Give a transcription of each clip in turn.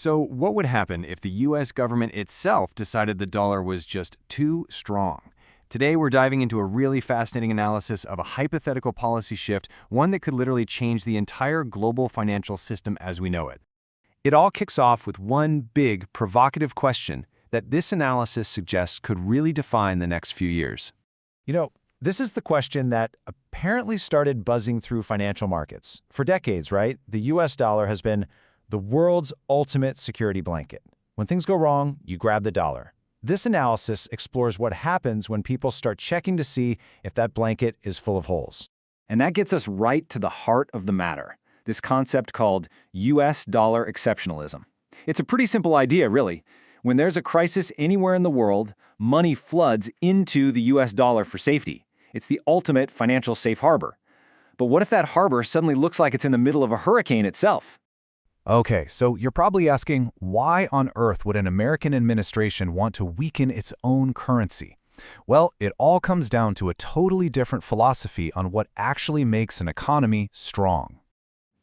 So what would happen if the US government itself decided the dollar was just too strong? Today, we're diving into a really fascinating analysis of a hypothetical policy shift, one that could literally change the entire global financial system as we know it. It all kicks off with one big, provocative question that this analysis suggests could really define the next few years. This is the question that apparently started buzzing through financial markets. For decades, right? The US dollar has been the world's ultimate security blanket. When things go wrong, you grab the dollar. This analysis explores what happens when people start checking to see if that blanket is full of holes. And that gets us right to the heart of the matter, this concept called US dollar exceptionalism. It's a pretty simple idea, really. When there's a crisis anywhere in the world, money floods into the US dollar for safety. It's the ultimate financial safe harbor. But what if that harbor suddenly looks like it's in the middle of a hurricane itself? Okay, so you're probably asking, why on earth would an American administration want to weaken its own currency? Well, it all comes down to a totally different philosophy on what actually makes an economy strong.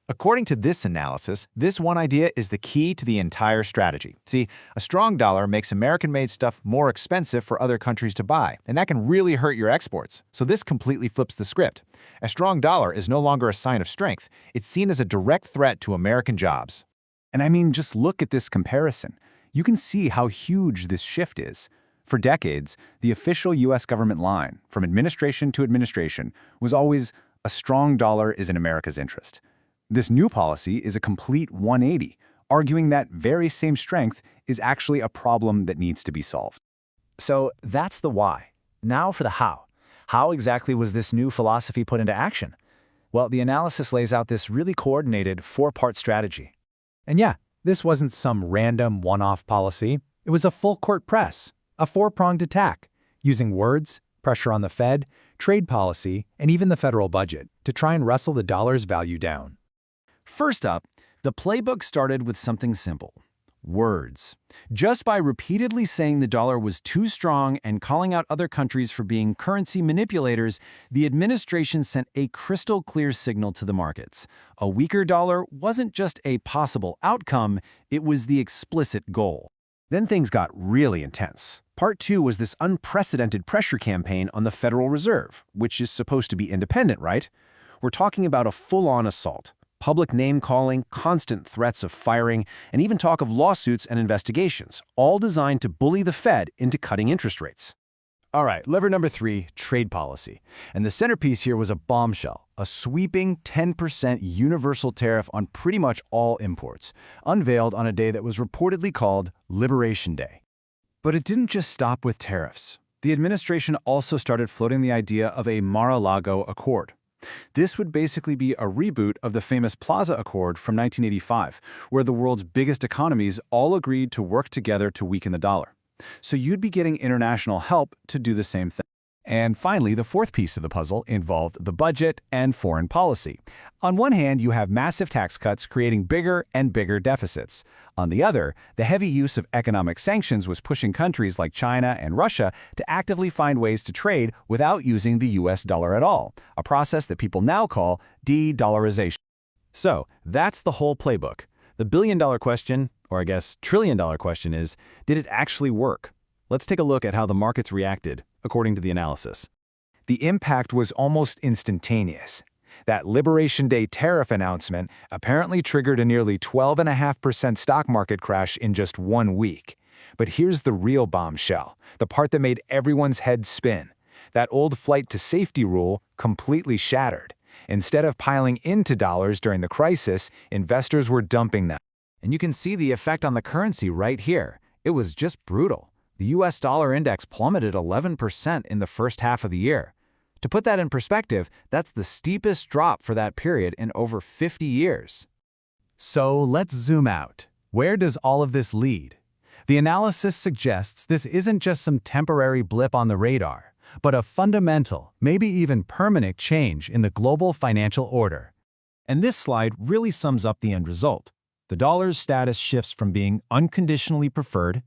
According to this analysis, this one idea is the key to the entire strategy. See, a strong dollar makes American-made stuff more expensive for other countries to buy, and that can really hurt your exports. So this completely flips the script. A strong dollar is no longer a sign of strength. It's seen as a direct threat to American jobs. And I mean, just look at this comparison. You can see how huge this shift is. For decades, the official U.S. government line, from administration to administration, was always, a strong dollar is in America's interest. This new policy is a complete 180, arguing that very same strength is actually a problem that needs to be solved. So that's the why. Now for the how. How exactly was this new philosophy put into action? Well, the analysis lays out this really coordinated four-part strategy. And yeah, this wasn't some random one-off policy. It was a full-court press, a four-pronged attack, using words, pressure on the Fed, trade policy, and even the federal budget to try and wrestle the dollar's value down. First up, the playbook started with something simple: words. Just by repeatedly saying the dollar was too strong and calling out other countries for being currency manipulators, the administration sent a crystal-clear signal to the markets. A weaker dollar wasn't just a possible outcome, it was the explicit goal. Then things got really intense. Part 2 was this unprecedented pressure campaign on the Federal Reserve, which is supposed to be independent, right? We're talking about a full-on assault. Public name-calling, constant threats of firing, and even talk of lawsuits and investigations, all designed to bully the Fed into cutting interest rates. All right, lever number 3, trade policy. And the centerpiece here was a bombshell, a sweeping 10% universal tariff on pretty much all imports, unveiled on a day that was reportedly called Liberation Day. But it didn't just stop with tariffs. The administration also started floating the idea of a Mar-a-Lago Accord. This would basically be a reboot of the famous Plaza Accord from 1985, where the world's biggest economies all agreed to work together to weaken the dollar. So you'd be getting international help to do the same thing. And finally, the fourth piece of the puzzle involved the budget and foreign policy. On one hand, you have massive tax cuts creating bigger and bigger deficits. On the other, the heavy use of economic sanctions was pushing countries like China and Russia to actively find ways to trade without using the US dollar at all, a process that people now call de-dollarization. So that's the whole playbook. The billion-dollar question, or I guess trillion-dollar question is, did it actually work? Let's take a look at how the markets reacted, according to the analysis. The impact was almost instantaneous. That Liberation Day tariff announcement apparently triggered a nearly 12.5% stock market crash in just 1 week. But here's the real bombshell, the part that made everyone's head spin. That old flight to safety rule completely shattered. Instead of piling into dollars during the crisis, investors were dumping them. And you can see the effect on the currency right here. It was just brutal. The US dollar index plummeted 11% in the first half of the year. To put that in perspective, that's the steepest drop for that period in over 50 years. So let's zoom out. Where does all of this lead? The analysis suggests this isn't just some temporary blip on the radar, but a fundamental, maybe even permanent change in the global financial order. And this slide really sums up the end result. The dollar's status shifts from being unconditionally preferred,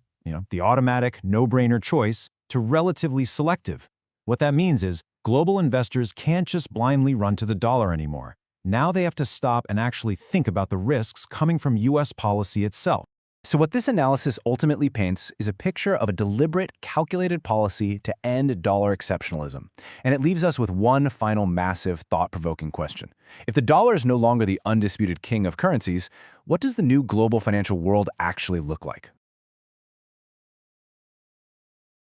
the automatic, no-brainer choice, to relatively selective. What that means is global investors can't just blindly run to the dollar anymore. Now they have to stop and actually think about the risks coming from US policy itself. So what this analysis ultimately paints is a picture of a deliberate, calculated policy to end dollar exceptionalism. And it leaves us with one final massive, thought-provoking question. If the dollar is no longer the undisputed king of currencies, what does the new global financial world actually look like?